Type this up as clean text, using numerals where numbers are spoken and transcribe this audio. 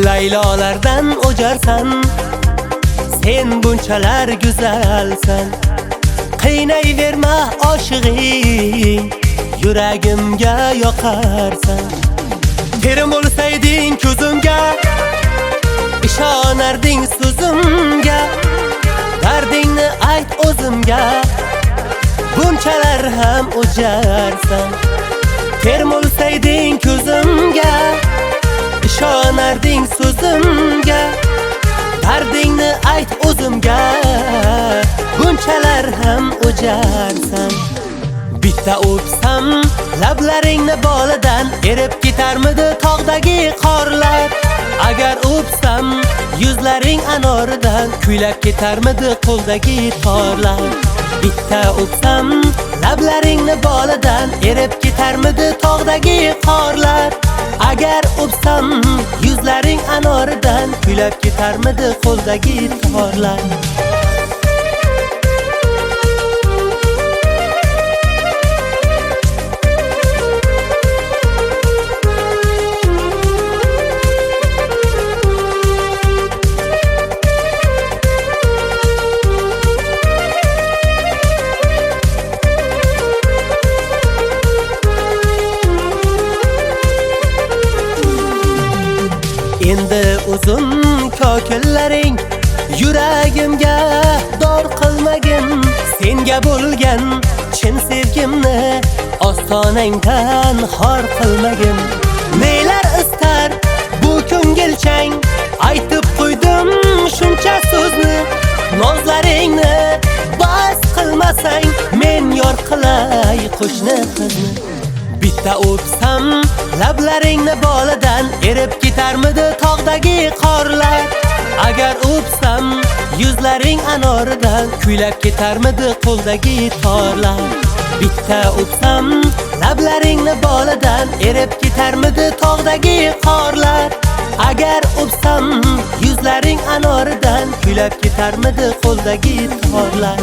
Laylolardan o'jarsan, sen bunchalar go'zalsan. Qiynayverma oshig'ing, yuragimga yoqarsan. Terim bo'lsayding ko'zimga, ishonarding so'zimga. Dardingni ayt o'zimga, bunchalar ham o'jarsan. Terim bo'lsayding ko'zimga, ishonarding so'zimga. Dardingni ayt o'zimga, bunchalar ham o'jarsan. Bitta o'psam lablaringni bolidan erib ketarmidi tog'dagi qorlar. Agar o'psam yuzlaring anoridan kuylab ketarmidi qo'ldagi torlar. Bitta o'psam lablaringni bolidan erib ketarmidi tog'dagi qorlar. Agar o'psam yuzlaring anoridan kuylab ketarmidi qo'ldagi torlar. Endi uzun kokillaring yuragimga dor qilmagin. Senga bo'lgan chin sevgimni ostonangdan xor qilmagin. Nelar istar bu ko'ngilchang, aytib qo'ydim shuncha so'zni. Nozlaringni bas qilmasang, men yor qilay qo'shni qizni. Bitta o'psam lablaringni bolidan erib ketarmidi tog'dagi qorlar. Agar o'psam yuzlaring anoridan kuylab ketarmidi qo'ldagi torlar. Bitta o'psam lablaringni bolidan erib ketarmidi tog'dagi qorlar. Agar o'psam yuzlaring anoridan kuylab ketarmidi qo'ldagi torlar.